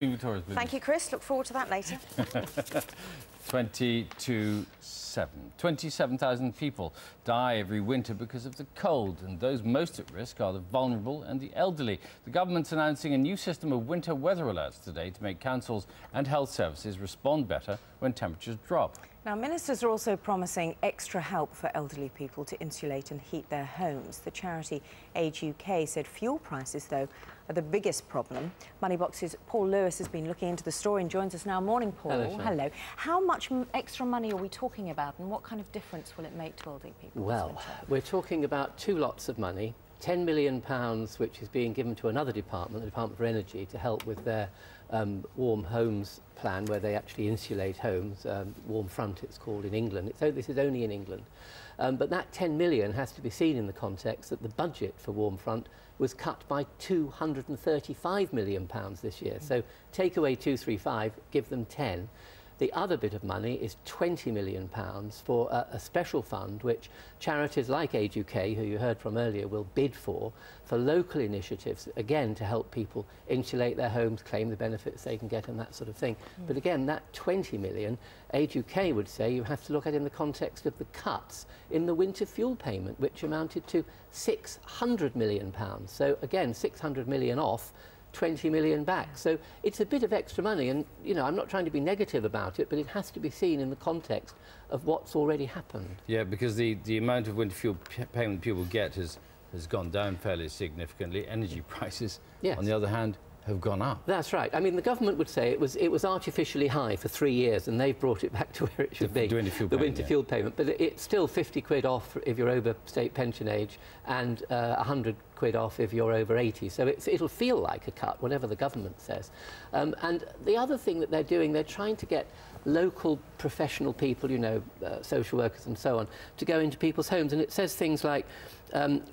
Victoria's business. Thank you, Chris. Look forward to that later. 27,000 people die every winter because of the cold, and those most at risk are the vulnerable and the elderly. The government's announcing a new system of winter weather alerts today to make councils and health services respond better when temperatures drop. Now, ministers are also promising extra help for elderly people to insulate and heat their homes. The charity Age UK said fuel prices, though, are the biggest problem. MoneyBox's Paul Lewis has been looking into the story and joins us now. Morning, Paul. Hello. Hello. How much extra money are we talking about, and what kind of difference will it make to elderly people? Well, we're talking about two lots of money. £10 million, which is being given to another department, the Department for Energy, to help with their warm homes plan, where they actually insulate homes. Warm front, it's called in England. This is only in England. But that 10 million has to be seen in the context that the budget for warm front was cut by £235 million this year. So take away 235, give them 10. The other bit of money is £20 million for a special fund which charities like Age UK, who you heard from earlier, will bid for local initiatives, again, to help people insulate their homes, claim the benefits they can get and that sort of thing. But again, that 20 million, Age UK would say you have to look at in the context of the cuts in the winter fuel payment, which amounted to £600 million. So again, 600 million off, 20 million back. So it's a bit of extra money, and you know, I'm not trying to be negative about it, but it has to be seen in the context of what's already happened. Yeah, because the amount of winter fuel payment people get has gone down fairly significantly. Energy prices, yes, on the other hand, have gone up. That's right. I mean, the government would say it was artificially high for 3 years, and they've brought it back to where it should be, the winter fuel payment. But it's still 50 quid off if you're over state pension age, and 100 quid off if you're over 80. So it'll feel like a cut, whatever the government says. And the other thing that they're doing, they're trying to get local professional people, you know, social workers and so on, to go into people's homes. And it says things like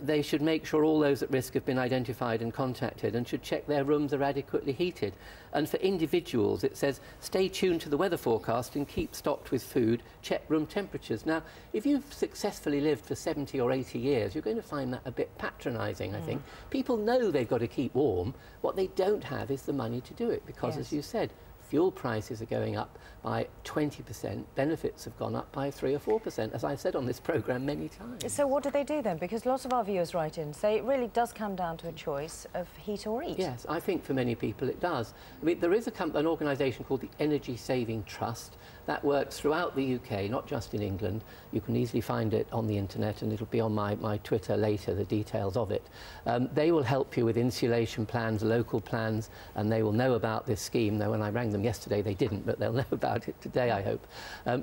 they should make sure all those at risk have been identified and contacted, and should check their rooms are adequately heated. And for individuals, it says stay tuned to the weather forecast and keep stocked with food, check room temperatures. Now, if you've successfully lived for 70 or 80 years, you're going to find that a bit patronising, I think. People know they've got to keep warm. What they don't have is the money to do it, because, as you said, fuel prices are going up by 20%, benefits have gone up by 3 or 4%, as I've said on this programme many times. So what do they do then? Because lots of our viewers write in and say it really does come down to a choice of heat or eat. Yes, I think for many people it does. I mean, there is an organisation called the Energy Saving Trust that works throughout the UK, not just in England. You can easily find it on the internet, and it'll be on my Twitter later, the details of it. They will help you with insulation plans, local plans, and they will know about this scheme. Though when I rang them yesterday they didn't, but they'll know about it today, I hope,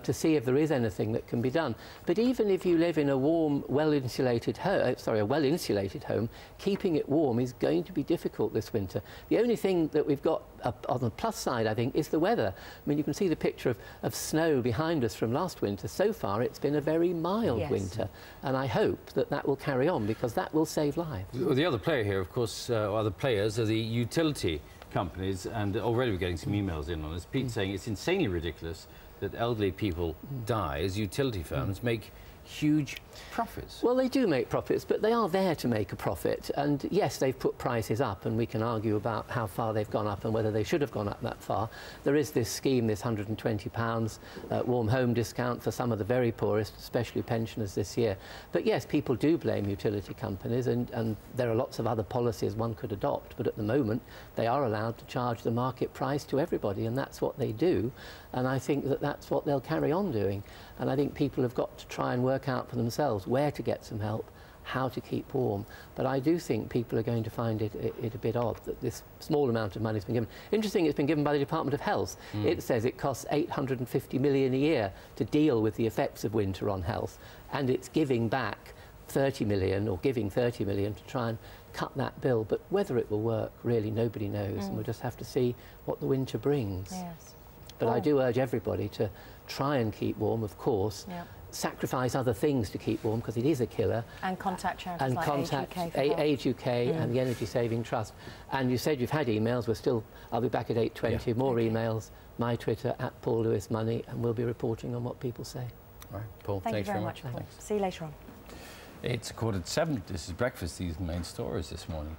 to see if there is anything that can be done. But even if you live in a warm, well-insulated home, keeping it warm is going to be difficult this winter. The only thing that we've got on the plus side, I think, is the weather. I mean, you can see the picture of snow behind us from last winter. So far, it's been a very mild winter, and I hope that that will carry on, because that will save lives. Well, the other player here, of course, or other players, are the utility companies, and already we're getting some emails in on this. Pete saying it's insanely ridiculous that elderly people die as utility firms make huge profits. Well, they do make profits, but they are there to make a profit. And yes, they've put prices up, and we can argue about how far they've gone up and whether they should have gone up that far. There is this scheme, this £120 warm home discount for some of the very poorest, especially pensioners this year. But yes, people do blame utility companies, and there are lots of other policies one could adopt, but at the moment they are allowed to charge the market price to everybody, and that's what they do. And I think that that's what they'll carry on doing. And I think people have got to try and work out for themselves where to get some help, how to keep warm. But I do think people are going to find it a bit odd that this small amount of money has been given. Interesting, it's been given by the Department of Health. It says it costs £850 million a year to deal with the effects of winter on health, and it's giving back 30 million, or giving 30 million, to try and cut that bill. But whether it will work, really nobody knows, and we'll just have to see what the winter brings. Yes. But I do urge everybody to try and keep warm, of course. Sacrifice other things to keep warm, because it is a killer. And contact charities like Age UK and the Energy Saving Trust. And you said you've had emails. I'll be back at 8:20. More emails. My Twitter @PaulLewisMoney, and we'll be reporting on what people say. All right, Paul. Thanks very much, Paul. See you later on. It's 7:15. This is Breakfast. These main stories this morning.